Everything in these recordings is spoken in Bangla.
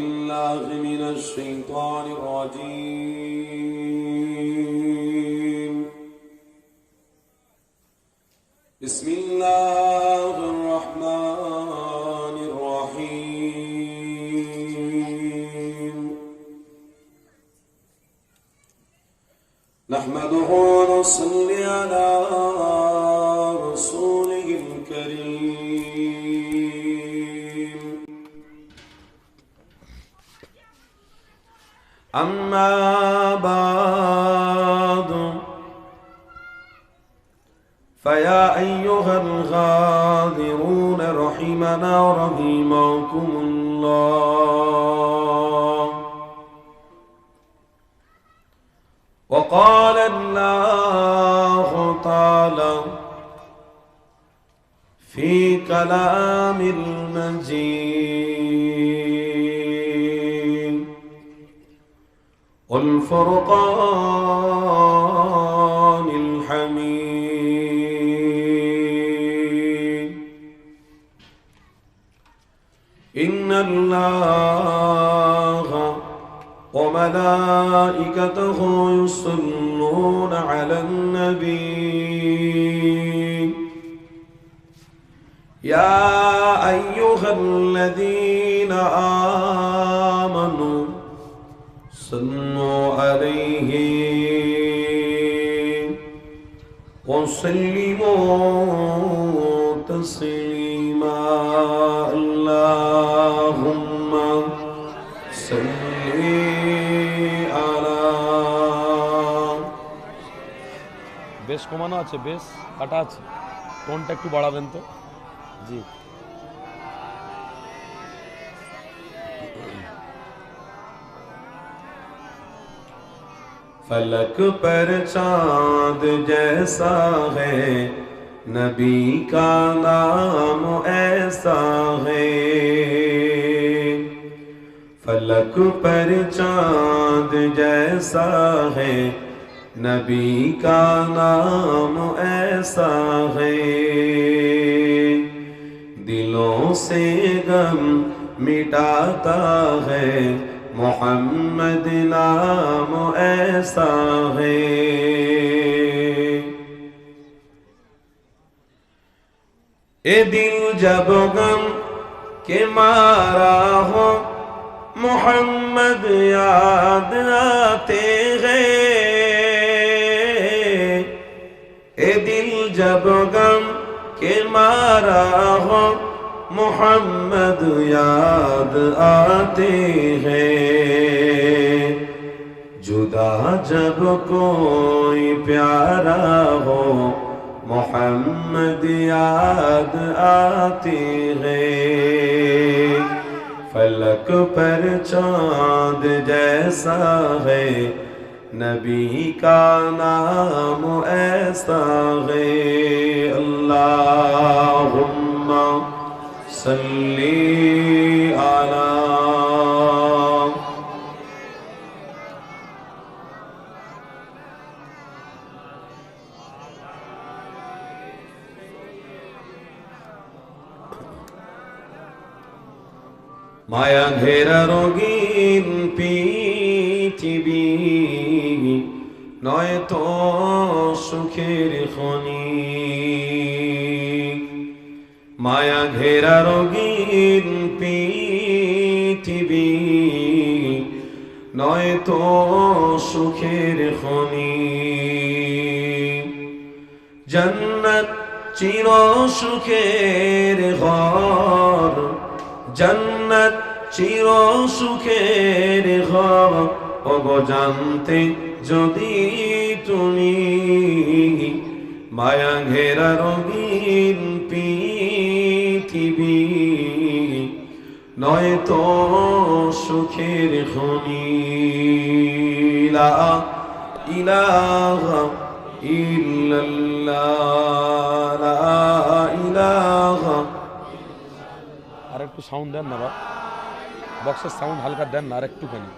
بالله من الشيطان الرجيم بسم الله الرحمن الرحيم نحمده ونصلي على رسوله الكريم أما بعد فيا أيها الغادرون رحمنا ورحمكم الله وقال الله تعالى في كلام المجيد والفرقان الحميد إن الله وملائكته يصلون على النبي يا أيها الذين آمنوا صلوا عليه وسلموا تسليما اللهم صل على বেশ কমানো আছে, বেশ কাটা আছে, টোনটা একটু বাড়াবেন তো। জি फलक पर चांद जैसा है नबी का नाम ऐसा है फलक पर चांद जैसा है नबी का नाम ऐसा है दिलों से गम मिटाता है मोहम्मद नाम ऐसा है ए दिल जब गम के मारा हो मोहम्मद याद आते हैं ए दिल जब गम के मारा हो मोहम्मद याद आते हैं जुदा जब कोई प्यारा हो मोहम्मद याद आते हैं फलक पर चांद जैसा है नबी का नाम ऐसा है अल्लाहुम्मा सल्ली अला माया घेरा রঙিন পৃথিবী নয় তো সুখের খনি মায়া ঘেরা রঙিন পৃথিবী নয় তো সুখের খনি জান্নাত চির সুখের ঘর জান্নাত চির সুখের ঘর ওগো জানতে যদি তুমি মায়া ঘেরা রঙিন পৃথিবী নয় তো সুখের খনি লা ইলাহা ইল্লাল্লাহ লা ইলাহা আর একটু সাউন্ড দেন না, বক্সের সাউন্ড হালকা দেন না আর একটুখানি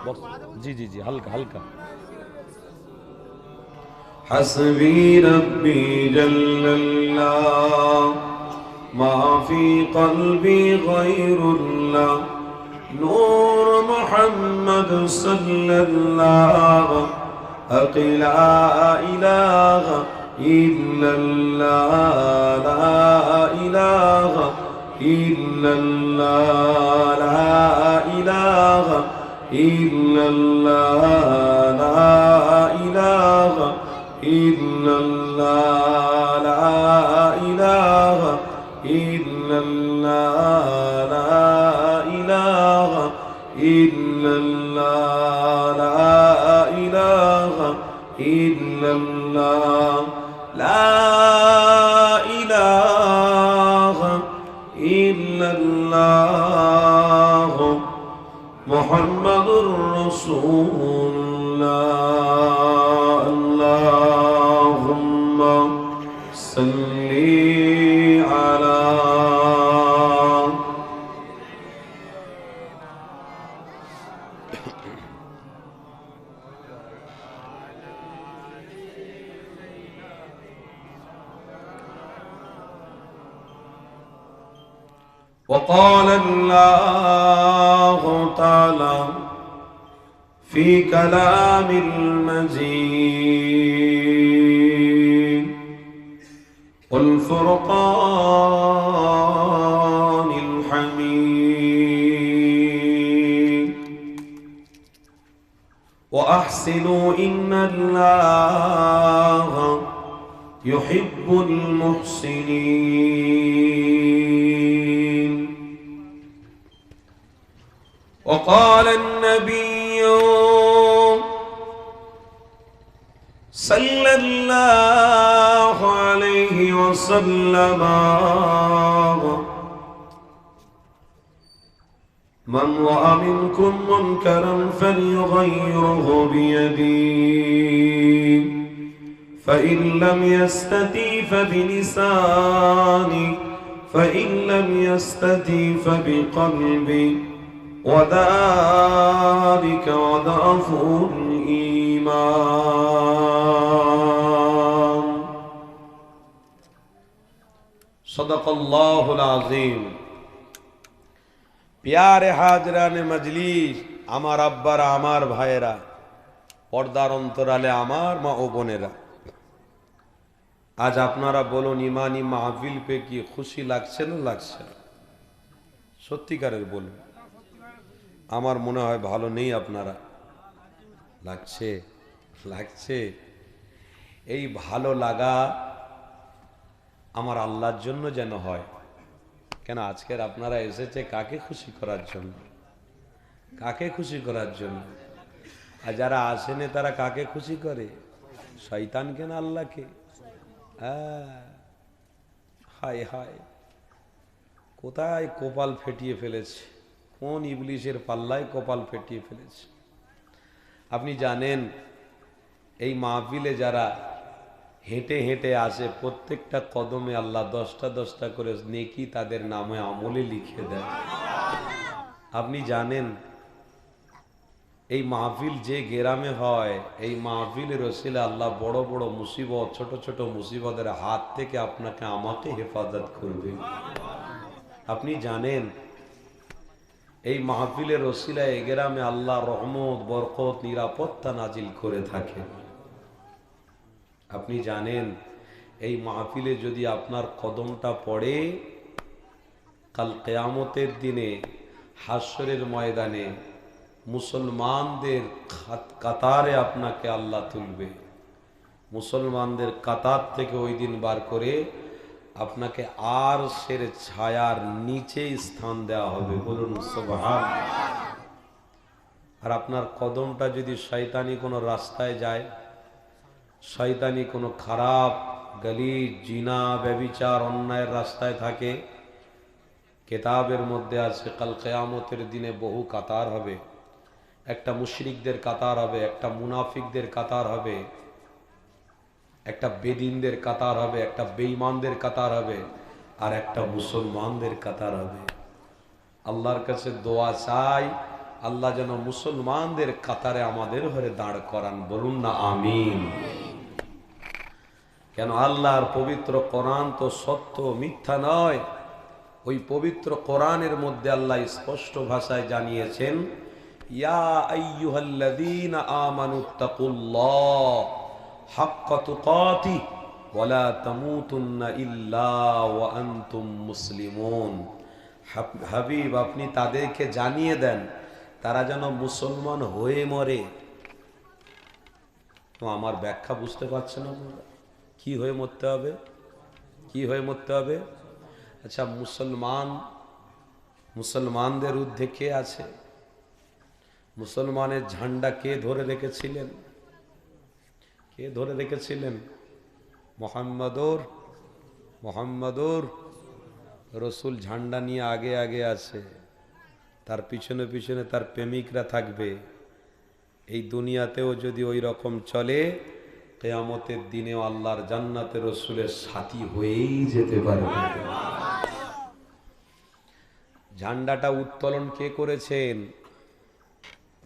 বক্স। জি জি জি হালকা হালকা। حسبي ربي جل الله ما في قلبي غير الله نور محمد صلى الله لا إله إلا الله لا إله إلا الله لا إله إلا الله لا إله إلا الله لا إله إلا الله لا إله إلا الله لا إله إلا الله لا إله إلا الله محمد رسول الله اللهم صل على وقال الله تعالى في كلام المجيد والفرقان الحميد وأحسنوا إن الله يحب المحسنين. وقال النبي صلى الله عليه وسلم من رأى منكم منكرا فليغيره بيده فإن لم يستطع فبلسانه فإن لم يستطع فبقلبه وذلك ضعف الإيمان. صدق الله العظيم. प्यारे हाजराने मजलिस, আমার আব্বারা, আমার ভাইয়েরা, পর্দার অন্তরালে আমার মা ও বোনেরা, আজ আপনারা বলুন ইমানি মাহফিল পে কি খুশি লাগছে না লাগছে না? সত্যিকারের বলুন। আমার মনে হয় ভালো নেই আপনারা। লাগছে লাগছে। এই ভালো লাগা আমার আল্লাহর জন্য যেন হয়। কেন আজকের আপনারা এসেছে কাকে খুশি করার জন্য? কাকে খুশি করার জন্য? আর যারা আসেনি তারা কাকে খুশি করে? শয়তানকে না আল্লাহকে? হায় হায়, কোথায় কপাল ফেটিয়ে ফেলেছে, কোন ইবলিশের পাল্লায় কপাল ফেটিয়ে ফেলেছে। আপনি জানেন এই মাহফিলে যারা হেঁটে হেঁটে আসে প্রত্যেকটা কদমে আল্লাহ 10টা 10টা করে নেকি তাদের নামে আমলে লিখে দেয়। আপনি জানেন এই মাহফিল যে গ্রামে হয়, এই মাহফিলের ওসিলা আল্লাহ বড় বড় মুসিবত, ছোট ছোট মুসিবতের হাত থেকে আপনাকে আমাকে হেফাজত করবে। আপনি জানেন এই মাহফিলের ওসিলা এই গ্রামে আল্লাহ রহমত, বরকত, নিরাপত্তা নাজিল করে থাকে। আপনি জানেন এই মাহফিলে যদি আপনার কদমটা পড়ে, কাল কিয়ামতের দিনে হাসরের ময়দানে মুসলমানদের কাতারে আপনাকে আল্লাহ তুলবে। মুসলমানদের কাতার থেকে ওই দিন বার করে আপনাকে আরশের ছায়ার নিচে স্থান দেওয়া হবে। বলুন সুবহানাল্লাহ। আর আপনার কদমটা যদি শয়তানি কোনো রাস্তায় যায়, শয়তানি কোনো খারাপ গলি, জিনা, ব্যভিচার, অন্যায়ের রাস্তায় থাকে, কিতাবের মধ্যে আছে কাল কিয়ামতের দিনে বহু কাতার হবে। একটা মুশরিকদের কাতার হবে, একটা মুনাফিকদের কাতার হবে, একটা বেদিনদের কাতার হবে, একটা বেঈমানদের কাতার হবে, আর একটা মুসলমানদের কাতার হবে। আল্লাহর কাছে দোয়া চাই আল্লাহ যেন মুসলমানদের কাতারে আমাদের ঘরে দাঁড় করান। বলুন না আমিন। কেন আল্লাহর পবিত্র কোরআন তো সত্য, মিথ্যা নয়। ওই পবিত্র কোরআনের মধ্যে আল্লাহ স্পষ্ট ভাষায় জানিয়েছেন, ইয়া আইয়ুহাল্লাযীনা আমানুত্তাকুল্লাহ হাক্কা তুকাতিহ ওয়া লা তামুতুন্না ইল্লা ওয়া আনতুম মুসলিমুন। হাবিব, আপনি তাদেরকে জানিয়ে দেন তারা যেন মুসলমান হয়ে মরে। তো আমার ব্যাখ্যা বুঝতে পারছেন আপনারা? কি হয়ে মরতে হবে? কি হয়ে মরতে হবে? আচ্ছা, মুসলমানদের ঊর্ধ্বে কে আছে? মুসলমানের ঝান্ডা কে ধরে রেখেছিলেন? কে ধরে রেখেছিলেন? মোহাম্মদুর রসুল ঝান্ডা নিয়ে আগে আগে আছে, তার পিছনে পিছনে তার প্রেমিকরা থাকবে। এই দুনিয়াতেও যদি ওই রকম চলে, কিয়ামতের দিনেও আল্লাহর জান্নাতে রসুলের সাথী হয়েই যেতে পারবে। ঝান্ডাটা উত্তোলন কে করেছেন?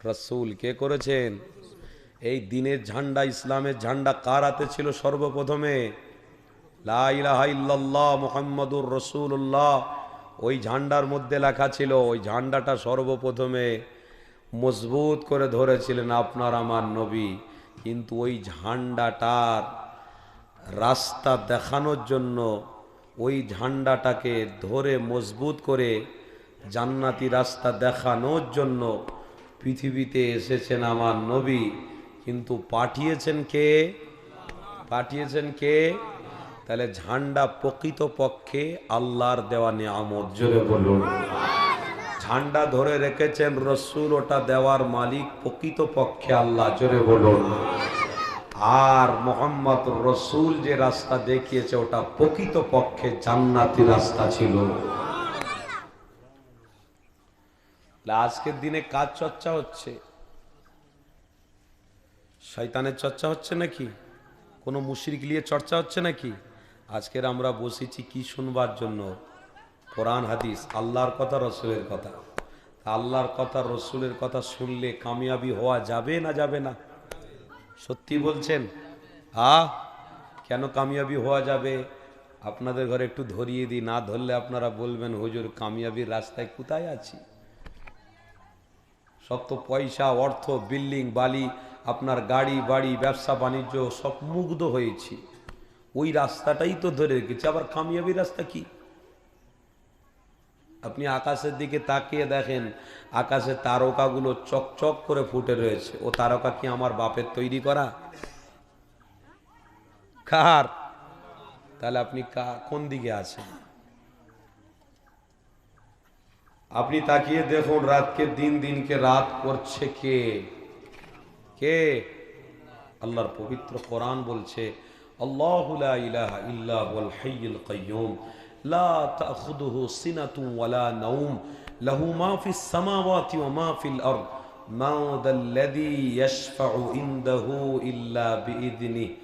রসুল। কে করেছেন? এই দিনের ঝান্ডা, ইসলামের ঝান্ডা কার হাতে ছিল সর্বপ্রথমে? লা ইলাহা ইল্লাল্লাহ মুহাম্মাদুর রাসূলুল্লাহ। ওই ঝান্ডার মধ্যে লেখা ছিল, ওই ঝান্ডাটা সর্বপ্রথমে মজবুত করে ধরেছিলেন আপনার আমার নবী। কিন্তু ওই ঝান্ডাটার রাস্তা দেখানোর জন্য, ওই ঝান্ডাটাকে ধরে মজবুত করে জান্নাতি রাস্তা দেখানোর জন্য পৃথিবীতে এসেছেন আমার নবী। কিন্তু পাঠিয়েছেন কে? পাঠিয়েছেন কে? তাহলে ঝান্ডা প্রকৃত পক্ষে আল্লাহর দেওয়া নিয়ামত। জোরে বলুন। ঝান্ডা ধরে রেখেছেন রসুল, ওটা দেওয়ার মালিক প্রকৃত পক্ষে আল্লাহ। জোরে বলুন। আর মোহাম্মদ রসুল যে রাস্তা দেখিয়েছে, ওটা প্রকৃত পক্ষে জান্নাতি রাস্তা ছিল। আজকের দিনে কাজ চর্চা হচ্ছে, শয়তানের চর্চা হচ্ছে নাকি? কোনো মুশরিক নিয়ে চর্চা হচ্ছে নাকি? আজকের আমরা বসেছি কি শুনবার জন্য? কোরআন হাদিস, আল্লাহর কথা, রসুলের কথা। আল্লাহর কথা, রসুলের কথা শুনলে কামিয়াবি হওয়া যাবে না যাবে না? সত্যি বলছেন? কেন কামিয়াবি হওয়া যাবে? আপনাদের ঘরে একটু ধরিয়ে দিই, না ধরলে আপনারা বলবেন হুজুর কামিয়াবির রাস্তায় কোথায় আছি? সব তো পয়সা, অর্থ, বিল্ডিং, বালি, আপনার গাড়ি বাড়ি, ব্যবসা বাণিজ্য, সব মুগ্ধ হয়েছি। ওই রাস্তাটাই তো ধরে রেখেছি, আবার কামিয়াবি রাস্তা কি? আপনি আকাশের দিকে তাকিয়ে দেখেন, আকাশে তারকাগুলো চকচক করে ফুটে রয়েছে। ও তারকা কি আমার বাপের তৈরি করা? কার? তাহলে আপনি কোন দিকে আছেন? আপনি তাকিয়ে দেখুন, রাতকে দিন, দিনকে রাত করছে কে? কে? আল্লাহর পবিত্র কোরআন বলছে, আল্লাহু লা ইলাহা ইল্লা হুয়াল হাইয়ুল কাইয়্যুম লা তাখুযুহু সিনাতুন ওয়ালা নাওম লাহু মা ফিস সামাওয়াতি ওয়া মা ফিল আরদ মা যাল্লাযী ইয়াশফাউ ইনদাহু ইল্লা বিইذনিহি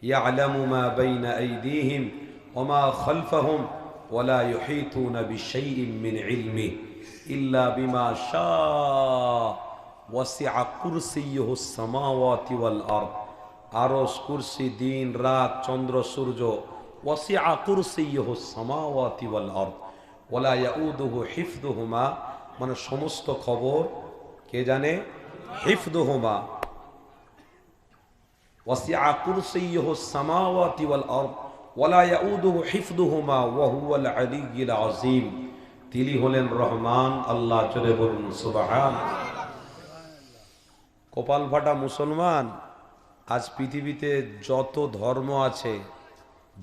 ইয়ালামু মা বাইনা আইদিহিম ওয়া মা খালফাহুম ওয়া লা ইউহীতুনা বিশাইইন মিন ইলমিহি ইল্লা বিমা শাআ ওয়াসিআ কুরসিয়্যুহুস সামাওয়াতি ওয়াল আরদ। আরশ, কুরসি, দিন রাত, চন্দ্র সূর্য, ওয়াসিআ কুরসিয়্যুহুস সামাওয়াতি ওয়াল আরদ ওয়ালা ইয়াউদুহু হিফযুহুমা, মানে সমস্ত খবর কে জানে? হিফযুহুমা। ওয়াসিআ কুরসিয়্যুহুস সামাওয়াতি ওয়াল আরদ ওয়ালা ইয়াউদুহু হিফযুহুমা ওয়া হুয়াল আলিয়্যুল আযীম। তিনি হলেন রহমান আল্লাহ। জোরে বলুন সুবহানাল্লাহ। কপাল ফাটা মুসলমান। আজ পৃথিবীতে যত ধর্ম আছে,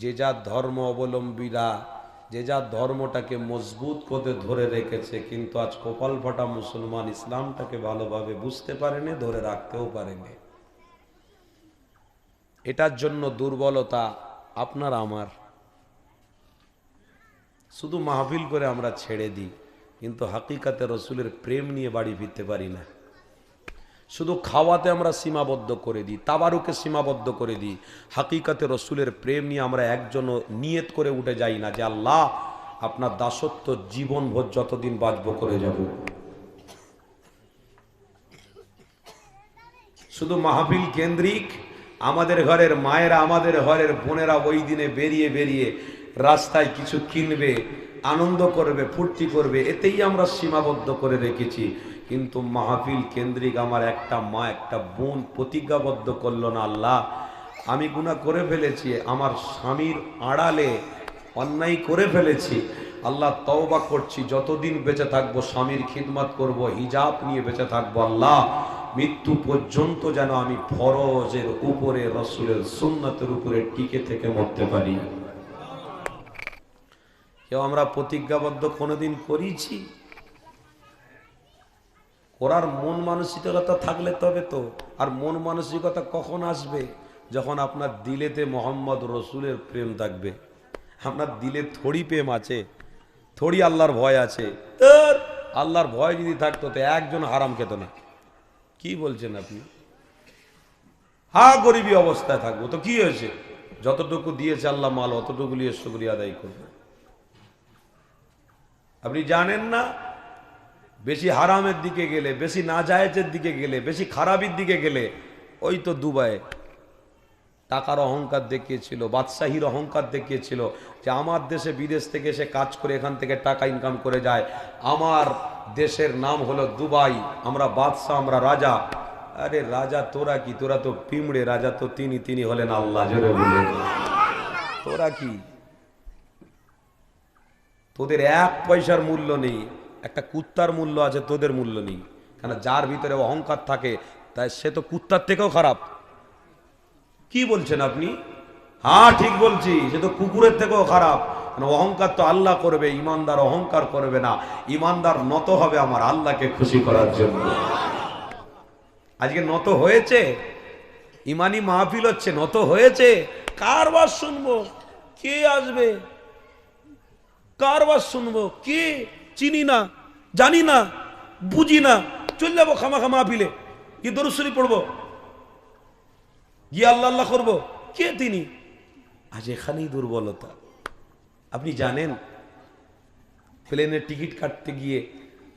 যে যার ধর্ম অবলম্বীরা যে যার ধর্মটাকে মজবুত করে ধরে রেখেছে, কিন্তু আজ কপাল ফাটা মুসলমান ইসলামটাকে ভালোভাবে বুঝতে পারেনি, ধরে রাখতেও পারেনি। এটার জন্য দুর্বলতা আপনার আমার। শুধু মাহফিল করে আমরা ছেড়ে দিই, কিন্তু হাকিকাতে রসুলের প্রেম নিয়ে বাড়ি ফিরতে পারি না। শুধু খাওয়াতে আমরা সীমাবদ্ধ করে দিই, তাবারুকে সীমাবদ্ধ করে দিই, হাকিকাতে রসুলের প্রেম নিয়ে আমরা একজনও নিয়ত করে উঠে যাই না যে আল্লাহ আপনার দাসত্ব জীবনভর যতদিন বাঁচব করে যাব। শুধু মাহফিল কেন্দ্রিক। আমাদের ঘরের মায়েরা, আমাদের ঘরের বোনেরা ওই দিনে বেরিয়ে বেরিয়ে রাস্তায় কিছু কিনবে, আনন্দ করবে, ফুর্তি করবে, এতেই আমরা সীমাবদ্ধ করে রেখেছি। কিন্তু মাহফিল কেন্দ্রিক আমার একটা মা, একটা বোন প্রতিজ্ঞাবদ্ধ করলো না, আল্লাহ আমি গুনাহ করে ফেলেছি, আমার স্বামীর আড়ালে অন্যায় করে ফেলেছি, আল্লাহ তওবা করছি, যতদিন বেঁচে থাকবো স্বামীর খিদমত করব, হিজাব নিয়ে বেঁচে থাকবো, আল্লাহ মৃত্যু পর্যন্ত যেন আমি ফরজের উপরে, রসুলের সুন্নতের উপরে টিকে থেকে মরতে পারি। কেউ আমরা প্রতিজ্ঞাবদ্ধ কোনোদিন করেছি? করার মন মানসিকতা থাকলে তবে তো। আর মন মানসিকতা কখন আসবে? যখন আপনার দিলেতে মোহাম্মদ রসুলের প্রেম থাকবে। আপনার দিলে থোড়ি প্রেম আছে, থোড়ি আল্লাহর ভয় আছে। তোর আল্লাহর ভয় যদি থাকতো তো একজন হারাম খেত না। কি বলছেন আপনি? গরিবী অবস্থায় থাকবো তো কি হয়েছে? যতটুকু দিয়েছে আল্লাহ মাল, অতটুকু নিয়ে শুকরিয়া আদায় করবে। আপনি জানেন না, বেশি হারামের দিকে গেলে, বেশি নাজায়েজের দিকে গেলে, বেশি খারাপের দিকে গেলে, ওই তো দুবাই টাকার অহংকার দেখিয়েছিল, বাদশাহীর অহংকার দেখিয়েছিল যে আমার দেশে বিদেশ থেকে এসে কাজ করে এখান থেকে টাকা ইনকাম করে যায়, আমার দেশের নাম হলো দুবাই, আমরা বাদশাহ, আমরা রাজা। আরে রাজা তোরা কি? তোরা তো পিমড়ে, রাজা তো তিনি হলেন আল্লাহ। জোরে বলে, তোরা কি? তোদের এক পয়সার মূল্য নেই, একটা কুত্তার মূল্য আছে, তোদের মূল্য নেই। কেন? যার ভিতরে অহংকার থাকে তাই সে তো কুত্তার থেকেও খারাপ। কি বলছেন আপনি? হ্যাঁ ঠিক বলছি, সে তো কুকুরের থেকেও খারাপ। অহংকার তো আল্লাহ করবে, ইমানদার অহংকার করবে না। ইমানদার নত হবে আমার আল্লাহকে খুশি করার জন্য। আজকে নত হয়েছে, ইমানি মাহফিল হচ্ছে, নত হয়েছে। কার বাস শুনবো? কে আসবে? কার বাস শুনবো? কে? চিনি না, জানি না, বুঝি না, চলে যাবো খামাখা মাহফিলে, কি দরুদ শরীফ পড়বো, গিয়ে আল্লাহ আল্লাহ করবো। কে তিনি? আজ এখানেই দুর্বলতা। আপনি জানেন, প্লেনের টিকিট কাটতে গিয়ে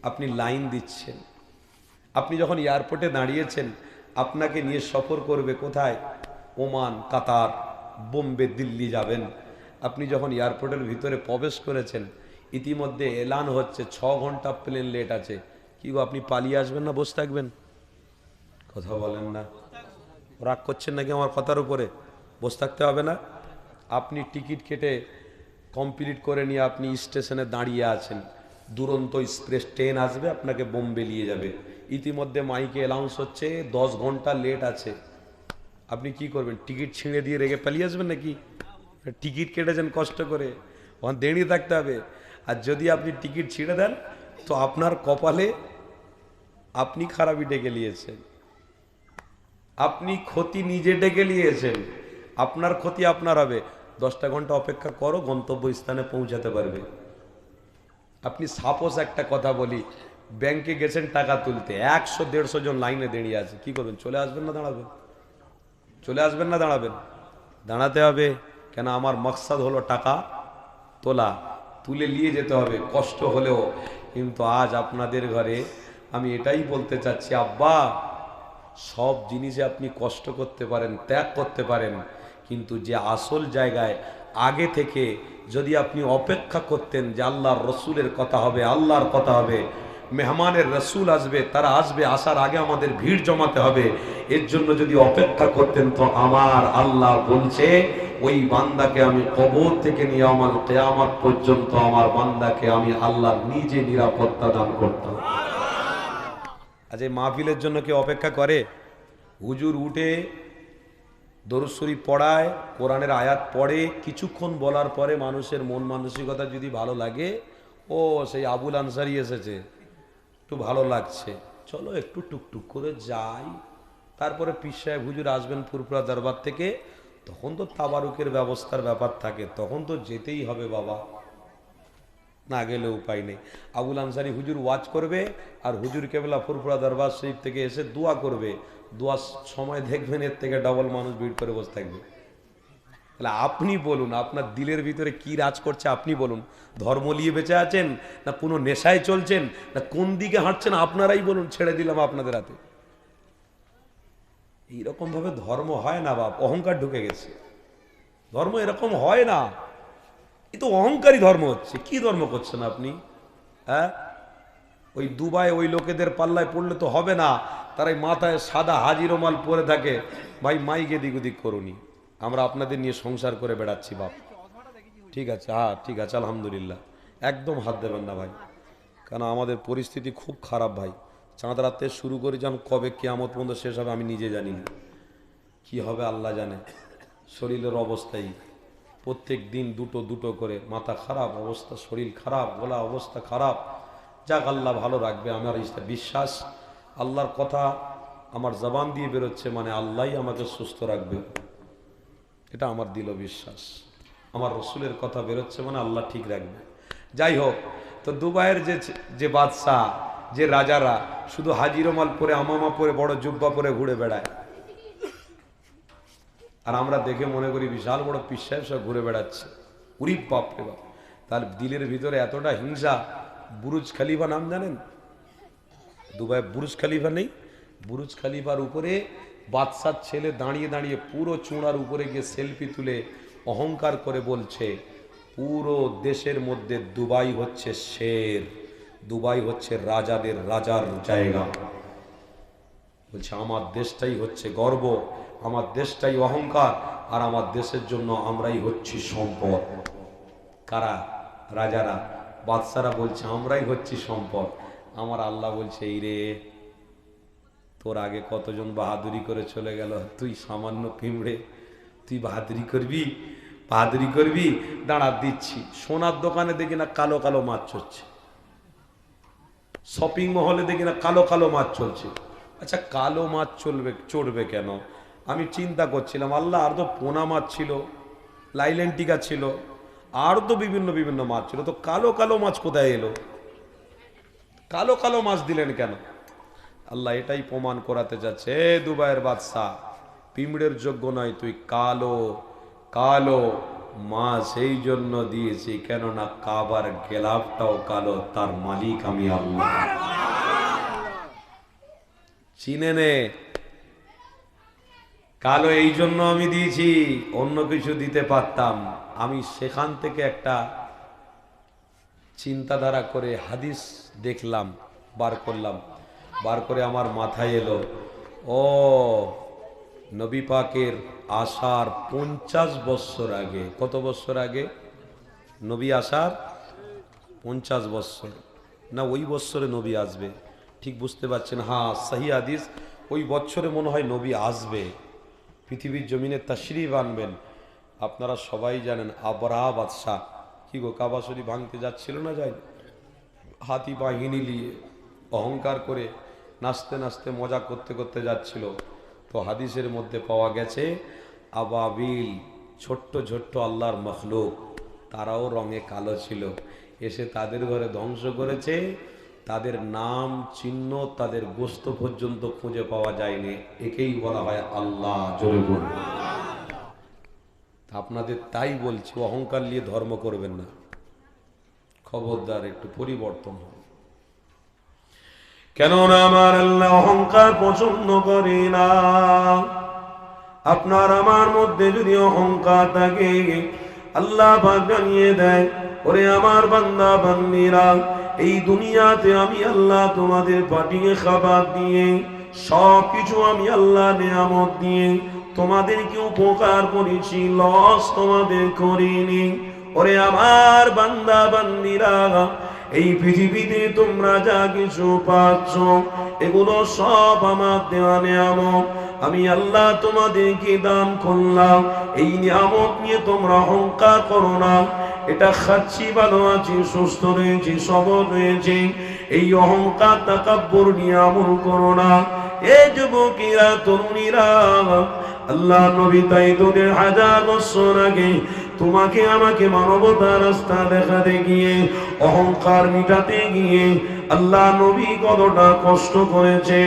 আপনি লাইন দিচ্ছেন, আপনি যখন এয়ারপোর্টে দাঁড়িয়েছেন, আপনাকে নিয়ে সফর করবে কোথায়? ওমান, কাতার, বোম্বে, দিল্লি যাবেন। আপনি যখন এয়ারপোর্টের ভিতরে প্রবেশ করেছেন, ইতিমধ্যে এলান হচ্ছে 6 ঘন্টা প্লেন লেট আছে। কি গো, আপনি পালিয়ে আসবেন না বসে থাকবেন? কথা বলেন না, রাগ করছেন নাকি আমার কথার উপরে? বসে থাকতে হবে না? আপনি টিকিট কেটে কমপ্লিট করে নিয়ে আপনি স্টেশনে দাঁড়িয়ে আছেন, দুরন্ত এক্সপ্রেস ট্রেন আসবে, আপনাকে বোম্বে নিয়ে যাবে। ইতিমধ্যে মাইকে অ্যানাউন্স হচ্ছে 10 ঘন্টা লেট আছে। আপনি কি করবেন? টিকিট ছিঁড়ে দিয়ে রেগে পালিয়ে আসবেন নাকি? টিকিট কেটেছেন কষ্ট করে, ওখানে দাঁড়িয়ে থাকতে হবে। আর যদি আপনি টিকিট ছিঁড়ে দেন তো আপনার কপালে আপনি খারাপই ডেকে নিয়েছেন, আপনি ক্ষতি নিজে ডেকে নিয়েছেন, আপনার ক্ষতি আপনার হবে। 10টা ঘন্টা অপেক্ষা করো, গন্তব্যস্থানে পৌঁছাতে পারবে। আপনি সাপোজ একটা কথা বলি, ব্যাংকে গেছেন টাকা তুলতে, 100-150 জন লাইনে দাঁড়িয়ে আছে, কি করবেন? চলে আসবেন না দাঁড়াবেন? চলে আসবেন না দাঁড়াবেন? দাঁড়াতে হবে। কেন? আমার মকসদ হলো টাকা তোলা, তুলে নিয়ে যেতে হবে, কষ্ট হলেও। কিন্তু আজ আপনাদের ঘরে আমি এটাই বলতে চাচ্ছি, আব্বা সব জিনিসে আপনি কষ্ট করতে পারেন, ত্যাগ করতে পারেন, কিন্তু যে আসল জায়গায় আগে থেকে যদি আপনি অপেক্ষা করতেন যে আল্লাহর রসুলের কথা হবে, আল্লাহর কথা হবে, মেহমানের রসুল আসবে, তারা আসবে, আসার আগে আমাদের ভিড় জমাতে হবে, এর জন্য যদি অপেক্ষা করতেন তো আমার আল্লাহ বলছে ওই বান্দাকে আমি কবর থেকে নিয়ে আমার কিয়ামত পর্যন্ত আমার বান্দাকে আমি আল্লাহ নিজে নিরাপত্তা দান করতাম। আজ এই মাহফিলের জন্য কি অপেক্ষা করে? হুজুর উঠে দরুদ শরীফ পড়ায়, কোরআনের আয়াত পড়ে, কিছুক্ষণ বলার পরে মানুষের মন মানসিকতা যদি ভালো লাগে, ও সেই আবুল আনসারি এসেছে, একটু ভালো লাগছে, চলো একটু টুকটুক করে যাই। তারপরে পীর সাহেব হুজুর আসবেন ফুরফুরা দরবার থেকে, তখন তো তাবারুকের ব্যবস্থার ব্যাপার থাকে, তখন তো যেতেই হবে বাবা, না গেলে উপায় নেই। আবুল আনসারি হুজুর ওয়াজ করবে, আর হুজুর কেবলা ফুরফুরা দরবার শরীফ থেকে এসে দোয়া করবে, দোয়ার সময় দেখবেন এর থেকে ডবল মানুষ ভিড় করে বসে থাকবে। তাহলে আপনি বলুন, আপনার দিলের ভিতরে কি রাজ করছে? আপনি বলুন, ধর্ম নিয়ে বেঁচে আছেন না কোনো নেশায় চলছেন, না কোন দিকে হাঁটছেন? আপনারাই বলুন, ছেড়ে দিলাম আপনাদের হাতে। এইরকম ভাবে ধর্ম হয় না বাপ, অহংকার ঢুকে গেছে। ধর্ম এরকম হয় না। এ তো অহংকারী ধর্ম হচ্ছে। কি ধর্ম করছেন আপনি? হ্যাঁ, ওই দুবাই ওই লোকেদের পাল্লায় পড়লে তো হবে না। তারাই মাথায় সাদা হাজি রুমাল পরে থাকে। ভাই মাইক এদিক ওদিক করুনি, আমরা আপনাদের নিয়ে সংসার করে বেড়াচ্ছি বাপ। ঠিক আছে, হ্যাঁ ঠিক আছে, আলহামদুলিল্লাহ। একদম হাত দেবেন না ভাই, কারণ আমাদের পরিস্থিতি খুব খারাপ ভাই। চাঁদ রাতে শুরু করে যেন কবে কিয়ামত পর্যন্ত শেষ হবে আমি নিজে জানি না, কি হবে আল্লাহ জানে। শরীরের অবস্থাই প্রত্যেক দিন দুটো দুটো করে, মাথা খারাপ অবস্থা, শরীর খারাপ, গলা অবস্থা খারাপ। যাক আল্লাহ ভালো রাখবে, আমার বিশ্বাস। আল্লাহর কথা আমার জবান দিয়ে বেরোচ্ছে মানে আল্লাহই আমাকে সুস্থ রাখবে, এটা আমার দিল বিশ্বাস। আমার রসুলের কথা বেরোচ্ছে মানে আল্লাহ ঠিক রাখবে। যাই হোক, তো দুবাইয়ের যে বাদশাহ, যে রাজারা শুধু হাজি রুমাল পরে, আমামা পরে, বড় জুব্বা পরে ঘুরে বেড়ায়, আর আমরা দেখে মনে করি বিশাল বড় পীর সাহেব সব ঘুরে বেড়াচ্ছে। উরি বাপ রে বাপ, তার দিলের ভিতরে এতটা হিংসা। বুরুজ খলিফা নাম জানেন? দুবাই বুরুজ খলিফা নেই? বুরুজ খলিফার উপরে বাদশার ছেলে দাঁড়িয়ে দাঁড়িয়ে পুরো চূড়ার উপরে গিয়ে সেলফি তুলে অহংকার করে বলছে পুরো দেশের মধ্যে দুবাই হচ্ছে শের, দুবাই হচ্ছে রাজাদের রাজার জায়গা। বলছে আমার দেশটাই হচ্ছে গর্ব, আমার দেশটাই অহংকার, আর আমার দেশের জন্য আমরাই হচ্ছি সম্পদ। কারা? রাজারা, বাদশারা বলছে আমরাই হচ্ছি সম্পদ। আমার আল্লাহ বলছে এই রে, তোর আগে কতজন বাহাদুরি করে চলে গেল, তুই সামান্য পিঁমড়ে, তুই বাহাদুরি করবি? বাহাদুরি করবি? দাঁড়া দিচ্ছি। সোনার দোকানে দেখি না কালো কালো মাছ চলছে, শপিং মহলে দেখি না কালো কালো মাছ চলছে। আচ্ছা কালো মাছ চড়বে কেন? আমি চিন্তা করছিলাম আল্লাহ, আর তো পোনা মাছ ছিল, লাইলেন্টিকা ছিল, আর তো বিভিন্ন বিভিন্ন মাছ ছিল, তো কালো কালো মাছ কোথায় এলো? কালো কালো মাছ দিলেন কেন? আল্লাহ এটাই প্রমাণ করাতে যাচ্ছে, দুবাইয়ের বাদশাহ পিঁমড়ের যোগ্য নয়, তুই কালো কালো মাছ এই জন্য দিয়েছি কেননা কাবার গেলাপটাও কালো, তার মালিক আমি আল্লাহ। চিনে নে, কালো এই জন্য আমি দিয়েছি, অন্য কিছু দিতে পারতাম। আমি সেখান থেকে একটা চিন্তাধারা করে হাদিস দেখলাম, বার করলাম, বার করে আমার মাথায় এলো, ও নবী পাকের আসার 50 বছর আগে, কত বছর আগে? নবী আসার 50 বছর না, ওই বছরে নবী আসবে, ঠিক বুঝতে পারছেন? হ্যাঁ সহি হাদিস, ওই বছরে মনে হয় নবী আসবে, পৃথিবীর জমিনে তাশরীফ আনবেন। আপনারা সবাই জানেন আবরাহা বাদশাহ কি গো কাবা শরীফ ভাঙতে যাচ্ছিল না, যাই হাতি বাহিনী নিয়ে অহংকার করে নাচতে নাচতে মজা করতে করতে যাচ্ছিল। তো হাদিসের মধ্যে পাওয়া গেছে আবাবিল, ছোট্ট ছোট্ট আল্লাহর মখলুক, তারাও রঙে কালো ছিল, এসে তাদের ঘরে ধ্বংস করেছে। তাদের নাম চিহ্ন, তাদের গোস্ত পর্যন্ত খুঁজে পাওয়া যায়নি। একেই বলা হয় আল্লাহ। জোরে বলুন। আপনাদের তাই বলছি, অহংকার নিয়ে ধর্ম করবেন না, খবরদার, একটু পরিবর্তন হবে। কেননা আমার আল্লাহ অহংকার পছন্দ করে না। আপনার আমার মধ্যে যদি অহংকার থাকে, আল্লাহ পাক জানিয়ে দেয়, ওরে আমার বান্দা বান্দিরা, এই দুনিয়াতে আমি আল্লাহ তোমাদের পাঠিয়ে খাবার দিয়ে, সব কিছু আমি আল্লাহ নিয়ামত দিয়ে তোমাদেরকে উপকার করেছি, লস তোমাদের করিনি। ওরে আমার বান্দা বান্দিরা, এই পৃথিবীতে তোমরা যা কিছু পাচ্ছ এগুলো সব আমার দেওয়া নিয়ামত, আমি আল্লাহ তোমাদেরকে দান করলাম। এই নিয়ামত নিয়ে তোমরা অহংকার করো না। এটা খাচ্ছি, ভালো আছি, সুস্থ রয়েছি, সবল রয়েছে, এই অহংকার তাকাব্বুর নিয়ে আমল করো না। এ যুবকেরা, তরুণীরা, আল্লাহ নবী তাই 2000 বছর আগে তোমাকে আমাকে মানবতার রাস্তা দেখাতে গিয়ে, অহংকার মিটাতে গিয়ে আল্লাহ নবী কতটা কষ্ট করেছে,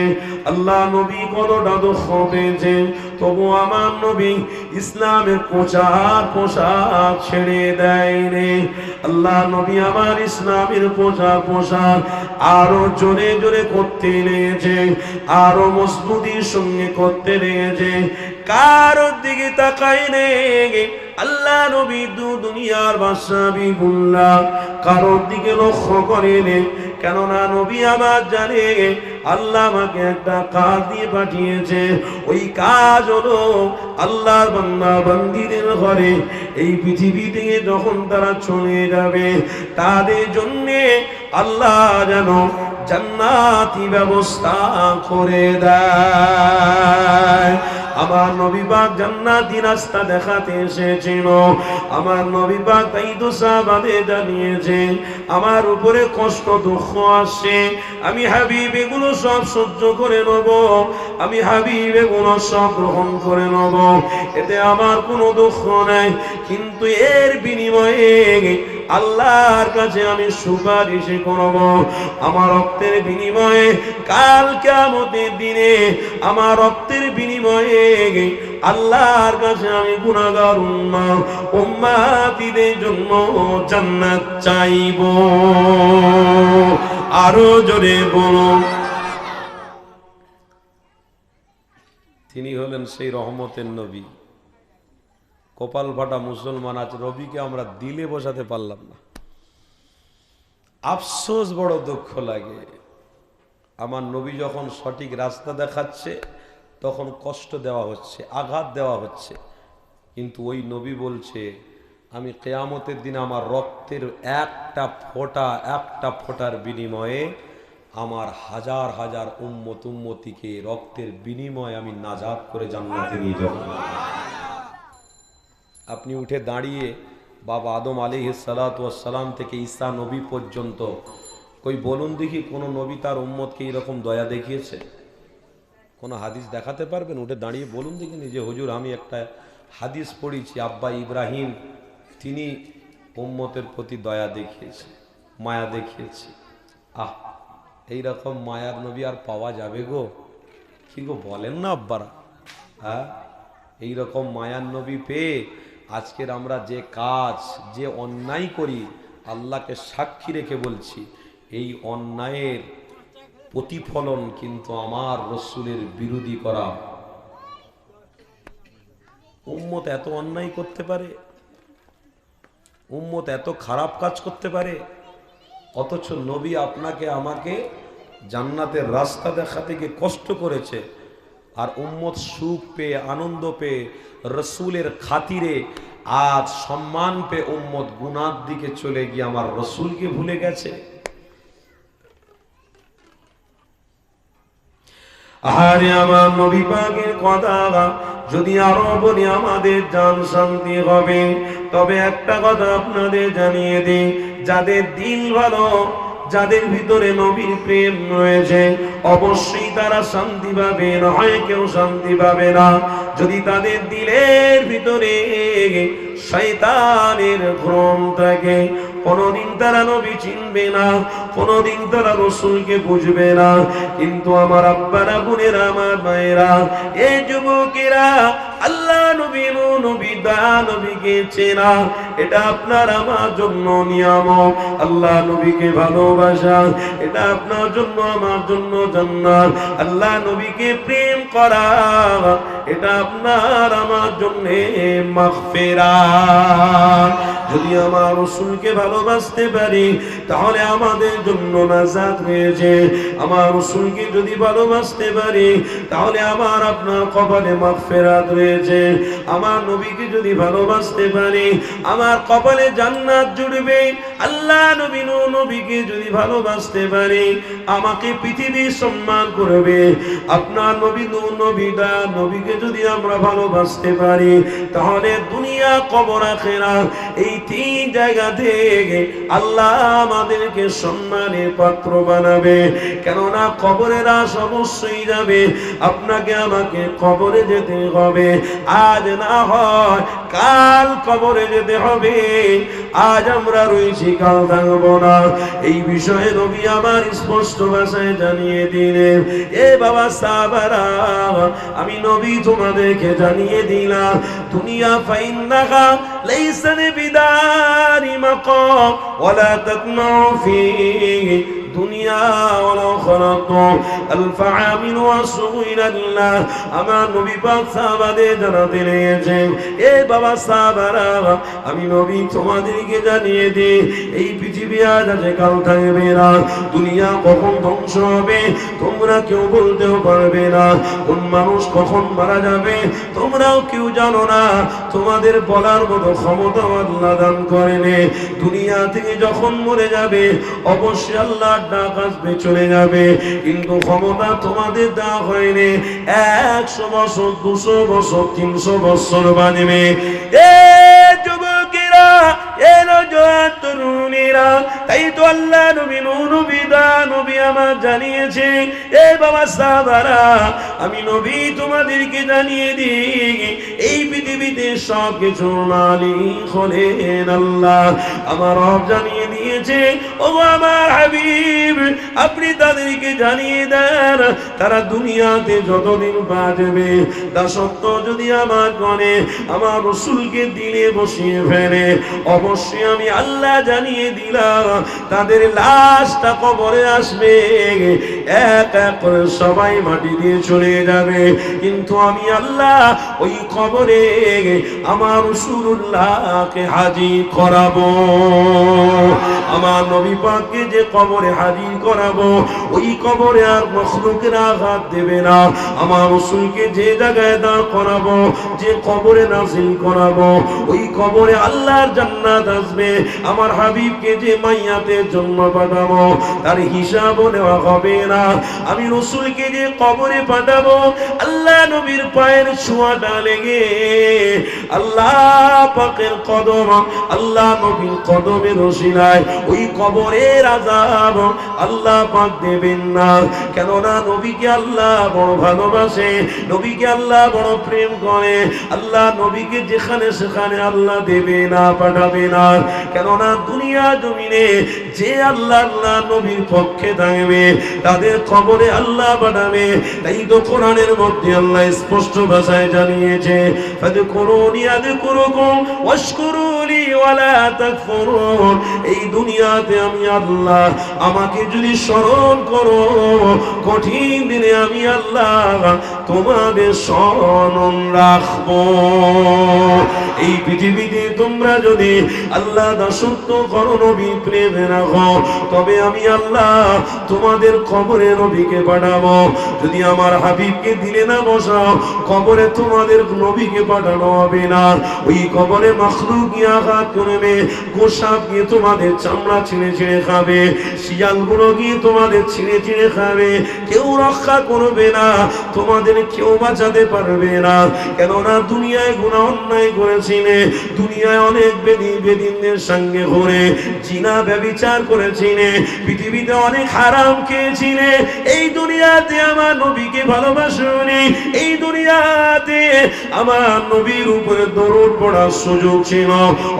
আল্লাহ নবী কতটা দুঃখ পেয়েছে, তবু আমার নবী ইসলামের প্রচার প্রসার ছেড়ে দেয়নি। আল্লাহ নবী আমার ইসলামের প্রচার প্রসার আরো জোরে জোরে করতে লেগেছে, আরো মজবুতির সঙ্গে করতে লেগেছে। কারোর দিকে তাকায় নে। আল্লাহ নবী দুনিয়ার বাদশা বিগুল্লাহ কারোর দিকে লক্ষ্য করেন। কেননা নবী আমার জানে আল্লাহ আমাকে একটা কাজ দিয়ে পাঠিয়েছে। ওই কাজ হলো আল্লাহর বান্দা বান্দীদের ঘরে এই পৃথিবী থেকে যখন তারা চলে যাবে তাদের জন্য আল্লাহ যেন জান্নাতি ব্যবস্থা করে দেয়। আমার নবী পাক জান্নাতি রাস্তা দেখাতে এসেছিল। আমার নবী পাক তাই তো সাহাবাদের জানিয়েছে আমার উপরে কষ্ট দুঃখ আসছে, আমি হাবিব এগুলো সব সহ্য করে নেব, আমি হাবিব এগুলো সব গ্রহণ করে নেব, এতে আমার কোনো দুঃখ নাই। কিন্তু এর বিনিময়ে আল্লাহর কাছে আমি সুপারিশ করব। আমার রক্তের বিনিময়ে কাল কিয়ামতের দিনে আমার রক্তের বিনিময়ে আল্লাহর কাছে আমি গুনাহগার উম্মতিদের জন্য জান্নাত চাইব। আরো জোরে বলুন। তিনি হলেন সেই রহমতের নবী। কপাল ফাটা মুসলমান আজ রবিকে আমরা দিলে বসাতে পারলাম না। আফসোস, বড় দুঃখ লাগে। আমার নবী যখন সঠিক রাস্তা দেখাচ্ছে তখন কষ্ট দেওয়া হচ্ছে, আঘাত দেওয়া হচ্ছে, কিন্তু ওই নবী বলছে আমি কিয়ামতের দিন আমার রক্তের একটা ফোঁটার বিনিময়ে আমার হাজার হাজার উম্মতিকে রক্তের বিনিময়ে আমি নাজাত করে জান্নাতে নিয়ে যাব। আপনি উঠে দাঁড়িয়ে বাবা আদম আলাইহিস সালাতু ওয়াস সালাম থেকে ঈসা নবী পর্যন্ত কই বলুন দেখি কোন নবী তার উম্মতকে এরকম দয়া দেখিয়েছে? কোন হাদিস দেখাতে পারবেন? উঠে দাঁড়িয়ে বলুন দেখি নিজে, হুজুর আমি একটা হাদিস পড়েছি, আব্বা ইব্রাহিম তিনি উম্মতের প্রতি দয়া দেখিয়েছে, মায়া দেখিয়েছে। আহ, এইরকম মায়ার নবী আর পাওয়া যাবে গো? কি গো বলেন না আব্বারা? হ্যাঁ, এইরকম মায়ার নবী পেয়ে আজকের আমরা যে কাজ, যে অন্যায় করি, আল্লাহকে সাক্ষী রেখে বলছি এই অন্যায়ের প্রতিফলন কিন্তু আমার রসুলের বিরোধী করা। উম্মত এত অন্যায় করতে পারে? উম্মত এত খারাপ কাজ করতে পারে? অথচ নবী আপনাকে আমাকে জান্নাতের রাস্তা দেখাতে গিয়ে কষ্ট করেছে, আর উম্মত সুখ পেয়ে আনন্দ পেয়ে রসুলের খাতিরে আজ সম্মান পেয়ে উম্মত গুনার দিকে চলে গিয়ে আমার রসুলকে ভুলে গেছে। আরে আমার নবী পাকের কথা যদি আরো বলি আমাদের জান শান্তি হবে। তবে একটা কথা আপনাদের জানিয়ে দিই, যাদের দিল ভালো, যাদের ভিতরে নবীর প্রেম রয়েছে, অবশ্যই তারা শান্তি পাবে, নয় কেউ শান্তি পাবে না। যদি তাদের দিলের ভিতরে শয়তানের ভ্রম থাকে, কোনদিন তারা নবী চিনবে না, কোনদিন তারা রসুলকে বুঝবে না। কিন্তু আমার আব্বারা, বোনেরা, আমার মায়েরা, এই যুবকেরা, আল্লাহ নবী নবী দয়া নবীকে চেনা এটা আপনার আমার জন্য নিয়ামত। আল্লাহ নবীকে ভালোবাসা এটা আপনার জন্য আমার জন্য জান্নাত। আল্লাহ নবীকে প্রেম করা এটা আপনার আমার জন্য মাগফিরাত। যদি আমার রসুলকে ভালোবাসতে পারি তাহলে আমাদের জন্য নাজাত রয়েছে। আমার রসুলকে যদি ভালোবাসতে পারি তাহলে আমার আপনার কপালে মাগফিরাত রয়েছে। আমার নবীকে যদি ভালোবাসতে পারি আমার কপালে জান্নাত জুড়বে। আল্লাহ নবী নবীকে যদি ভালোবাসতে পারি আমাকে পৃথিবী সম্মান করবে। আপনার নবী নবীকে যদি আমরা ভালোবাসতে পারি তাহলে দুনিয়া কবর আখিরাত এই তিন জায়গা থেকে আল্লাহ আমাদেরকে সম্মানের পাত্র বানাবে। কেননা কবরের আশ অবশ্যই যাবে, আপনাকে আমাকে কবরে যেতে হবে। আজ না হয় কাল কবরে যেতে হবে। আজ আমরা রয়েছি, কাল থাকবো না। এই বিষয়ে নবী আমার স্পষ্ট ভাষায় জানিয়ে দিলেন। এ বাবা সাহাবারা, আমি নবী তোমাদেরকে জানিয়ে দিলাম দুনিয়া ফাইন্নাহা লাইসা বিদারি মাকাম ওয়ালা তাতমাউ ফিহি দুনিয়া ওয়ালা খালাতু আলফা আমিন ওয়া সুইলাল্লাহ। আমার নবী পাক সাহাবাদের জানাতে লেগেছে, এ বাবা সাহাবারা, আমি নবী তোমাদেরকে জানিয়ে দিই, এই পৃথিবী আজ আছে কাল থাকবে না। দুনিয়া কখন ধ্বংস হবে তোমরা কেউ বলতেও পারবে না। কোন মানুষ কখন মারা যাবে তোমরাও কেউ জানো না। তোমাদের বলার মতো ক্ষমতা আল্লাহ দান করেনি। দুনিয়া থেকে যখন মরে যাবে অবশ্যই আল্লাহর ডাক আসবে, চলে যাবে, কিন্তু ক্ষমতা তোমাদের দেওয়া হয়নি। 100 বছর, 200 বছর, 300 বছর বাঁচবে। এ যুবকেরা, এ নওজোয়ান তরুণীরা, তাই তো আল্লাহ নবী নবী আমার জানিয়েছে, এ বাবা সাহাবারা, আমি নবী তোমাদেরকে জানিয়ে দিই, এই পৃথিবীতে সব কিছুর মালিক হলেন আল্লাহ। আমার রব জানিয়ে দিয়েছে, ও আমার হাবিব, আপনি তাদেরকে জানিয়ে দেন, তারা দুনিয়াতে যতদিন বাঁচবে দাসত্ব যদি আমার গণে, আমার রাসূলকে দিলে বসিয়ে ফেলে, অবশ্যই আমি আল্লাহ জানিয়ে দিলাম তাদের লাশটা কবরে আসবে, এক এক করে সবাই মাটি দিয়ে চলে যাবে, কিন্তু আমি আল্লাহ ওই কবরে আমার রাসূলুল্লাহকে হাজির করাবো। আমার নবী পাককে যে কবরে হাজির করাবো, ওই কবরে আর মাখলুকের আঘাত দেবে না। আমার রাসূলকে যে জায়গায় দাঁড় করাবো, যে কবরে নাযিল করাবো, ওই কবরে আল্লাহর জান্নাত আসবে। আমার হাবিবকে যে মাইয়াতের জন্য পাঠাবো তার হিসাবও নেওয়া হবে না। আমি রাসূলকে যে কবরে পাঠাবো, আল্লাহ নবীর পায়ের ছোঁয়াটা লেগে আল্লাহ পাকের কদম, আল্লাহ নবীর কদমের ওসিলায় ওই কবরের আযাব আল্লাহ পাক দেবেন না। কেননা নবীকে আল্লাহ বড় ভালোবাসে, নবীকে আল্লাহ বড় প্রেম করে। আল্লাহ নবীকে যেখানে সেখানে আল্লাহ দেবে না, পাঠাবে না। কেননা দুনিয়া জমিনে যে আল্লাহ নবীর পক্ষে থাকবে তাদের কবরে আল্লাহ পাঠাবে। তাই তো কোরআনের মধ্যে আল্লাহ স্পষ্ট ভাষায় জানিয়েছে, ফাযকুরুনি আযকুরুকুম ওয়াশকুরুলি ওয়ালা তাকফুরুন। এই দুনিয়াতে আমি আল্লাহ, আমাকে যদি স্মরণ করো, কঠিন দিনে আমি আল্লাহ তোমাদের স্মরণ রাখবো। এই পৃথিবীতে তোমরা যদি আল্লাহ দাসত্ব করো, নবী প্রেমে রাখো, তবে আমি আল্লাহ তোমাদের কবরে নবীকে পাঠাবো। যদি আমার হাবিবকে দিলে না বসাও, কবরে তোমাদের নবীকে পাঠানো হবে না। ওই কবরে মাখলুক গিয়ে আঘাত করবে, গোসাপ গিয়ে তোমাদের চামড়া ছিঁড়ে ছিঁড়ে খাবে, শিয়ালগুলো গিয়ে তোমাদের ছিঁড়ে ছিঁড়ে খাবে, কেউ রক্ষা করবে না, তোমাদের কেউ বাঁচাতে পারবে না। কেননা দুনিয়ায় গুনাহ অন্যায় করেছিলে, দুনিয়ায় অনেক বেদিনদের সঙ্গে ঘুরে জিনা ব্যভিচার করেছিলে, পৃথিবীতে অনেক হারাম খেয়েছিলে, এই দুনিয়াতে আমার নবীকে ভালোবাসোনি, এই দুনিয়াতে আমার নবীর উপরে দরুদ পড়ার সুযোগ ছিল,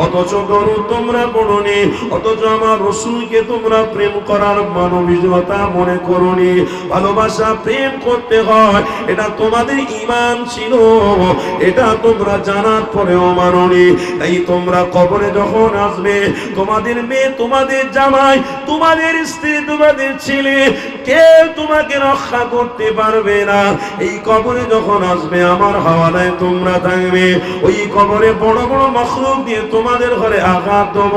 অথচ দরুদ তোমরা পড়োনি, অথচ আমার রাসূলকে তোমরা প্রেম করার মানবিকতা মনে করোনি। ভালোবাসা প্রেম করতে হয়, এটা তোমাদের ঈমান ছিল, এটা তোমরা জানার পরেও মানোনি। তাই তোমরা কবরে যখন আসবে, তোমাদের মেয়ে, তোমাদের জামাই, তোমাদের স্ত্রী, তোমাদের ছেলে, কেউ তোমাকে রক্ষা করতে পারবে না। এই কবরে যখন আসবে আমার হাওয়ালায় তোমরা থাকবে, ওই কবরে বড় বড় মাখলুক দিয়ে তোমাদের ঘরে আঘাত দেব,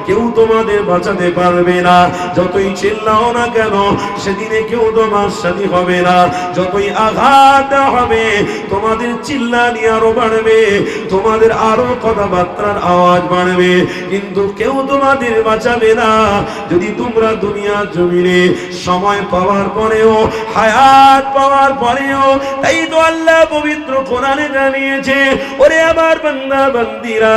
কেউ তোমাদের বাঁচাতে পারবে না। যতই চিল্লাও না কেন সেদিনে কেউ তোমার সাথী হবে না। যতই আঘাত দেওয়া হবে তোমাদের চিল্লানি আরো বাড়বে, তোমাদের আরো কথাবার্তার আওয়াজ বাড়বে, কিন্তু কেউ তোমাদের বাঁচাবে না। যদি তোমরা দুনিয়া জমিনে সময় পাওয়ার পরেও, হায়াত পাওয়ার পরেও, তাই তো আল্লাহ পবিত্র কোরআনে জানিয়েছে, ওরে আমার বান্দা বান্দিরা,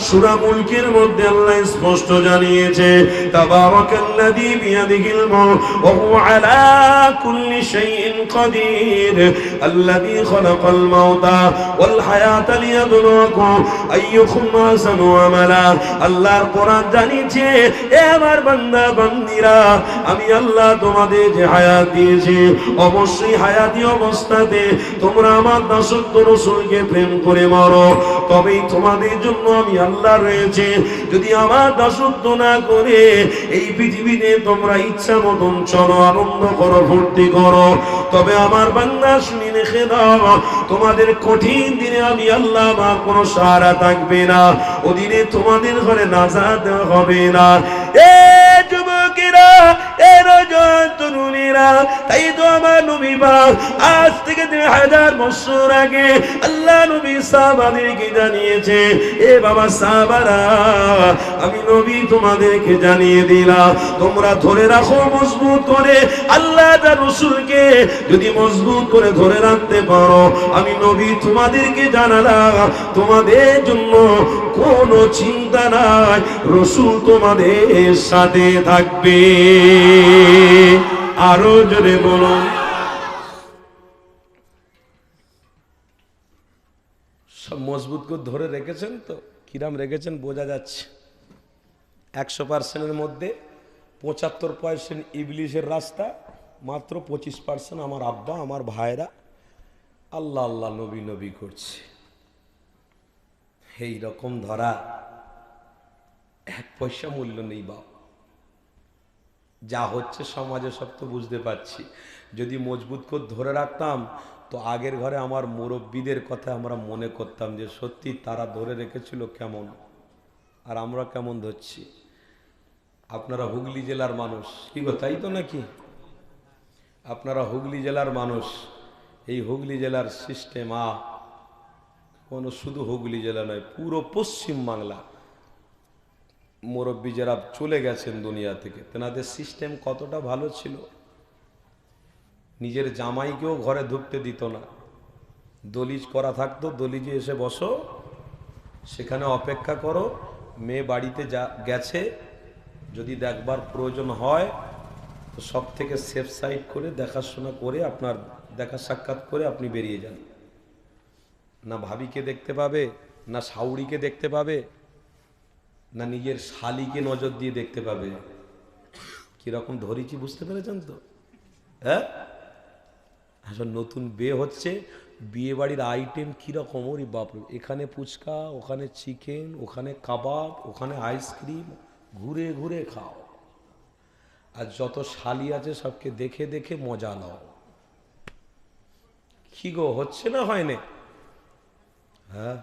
সূরা মুলকের মধ্যে আল্লাহ স্পষ্ট জানিয়েছে, তাবারাকাল্লাযী বিয়াদিহিল মুলক ওয়া হুয়া আলা কুল্লি শাইইন কাদির আল্লাযী খালাকাল মাউতা ওয়াল হায়াতা লিয়াবলুয়াকুম আইয়ুকুম আহসানু আমালা। আল্লাহর কোরআন জানিয়েছে, এ আমার বান্দা বান্দিরা, আমি আল্লাহ তোমাদের যে হায়াত দিয়েছি, অবশ্যই হায়াতি অবস্থাতে তোমরা আমার দাসত্ব রাসূলকে প্রেম করে মরো, তবেই তোমাদের জন্য আমি আল্লাহ রয়েছে। যদি আমার দাসত্ব না করে এই পৃথিবীতে তোমরা ইচ্ছা মতন চলো, আনন্দ করো, ফুর্তি করো, তবে আমার বান্দা শুনে রেখে দাও, তোমাদের কঠিন দিনে আমি আল্লাহ আমার কোনো সাহারা থাকবে না, ওদিনে তোমাদের ঘরে নাজাত হবে না। এ যুবকেরা, এ নওজোয়ান তরুণীরা, তাই তো আমার নবী পাক আজ থেকে 3000 বছর আগে আল্লাহ নবী সাহাবাদেরকে জানিয়েছে, এ বাবা সাহাবারা, আমি নবী তোমাদেরকে জানিয়ে দিলাম, তোমরা ধরে রাখো মজবুত করে আল্লাহ তার রাসূলকে। যদি মজবুত করে ধরে রাখতে পারো, আমি নবী তোমাদেরকে জানালাম, তোমাদের জন্য কোনো চিন্তা নাই, রাসূল তোমাদের সাথে থাকবে। আরো জোরে বলো। সব মজবুত করে ধরে রেখেছেন তো? কিরাম রেখেছেন বোঝা যাচ্ছে। 100%-এর মধ্যে 75% ইবলিশের রাস্তা, মাত্র 25% আমার আব্বা আমার ভাইরা আল্লাহ আল্লাহ নবী নবী করছে। এই রকম ধরা 1 পয়সা মূল্য নেই বাপ। যা হচ্ছে সমাজে সব তো বুঝতে পারছি। যদি মজবুত করে ধরে রাখতাম তো আগের ঘরে আমার মুরব্বীদের কথা আমরা মনে করতাম যে সত্যি তারা ধরে রেখেছিল কেমন, আর আমরা কেমন ধরছি। আপনারা হুগলি জেলার মানুষ, কি গো তাই তো নাকি? আপনারা হুগলি জেলার মানুষ, এই হুগলি জেলার সিস্টেম কোনো শুধু হুগলি জেলা নয়, পুরো পশ্চিম বাংলা মুরব্বী যারা চলে গেছেন দুনিয়া থেকে, তেনাদের সিস্টেম কতটা ভালো ছিল। নিজের জামাইকেও ঘরে ঢুকতে দিত না, দলিজ করা থাকতো, দলিজে এসে বসো, সেখানে অপেক্ষা করো, মেয়ে বাড়িতে গেছে, যদি দেখবার প্রয়োজন হয় তো সব থেকে সেফ সাইড করে দেখাশোনা করে আপনার দেখা সাক্ষাৎ করে আপনি বেরিয়ে যান। না ভাবিকে দেখতে পাবে, না শাউড়িকে দেখতে পাবে, না নিজের শালিকে নজর দিয়ে দেখতে পাবে। কিরকম ধরেছি বুঝতে পেরেছেন তো? হ্যাঁ, আসলে নতুন বিয়ে হচ্ছে, বিয়ে বাড়ির আইটেম কীরকম, ওরে বাপরে, এখানে ফুচকা, ওখানে চিকেন, ওখানে কাবাব, ওখানে আইসক্রিম, ঘুরে ঘুরে খাও। আর যত শালি আছে সবকে দেখে দেখে মজা নাও। কি গো, হচ্ছে না হয়নি? হ্যাঁ,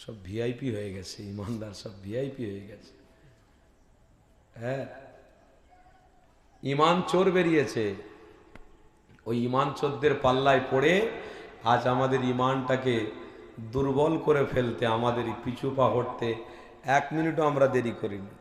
সব ভিআইপি হয়ে গেছে, ইমানদার সব ভিআইপি হয়ে গেছে। হ্যাঁ, ইমান চোর বেরিয়েছে। ওই ইমান চোরদের পাল্লায় পড়ে আজ আমাদের ইমানটাকে দুর্বল করে ফেলতে, আমাদের পিছু পা হটতে 1 মিনিটও আমরা দেরি করিনি।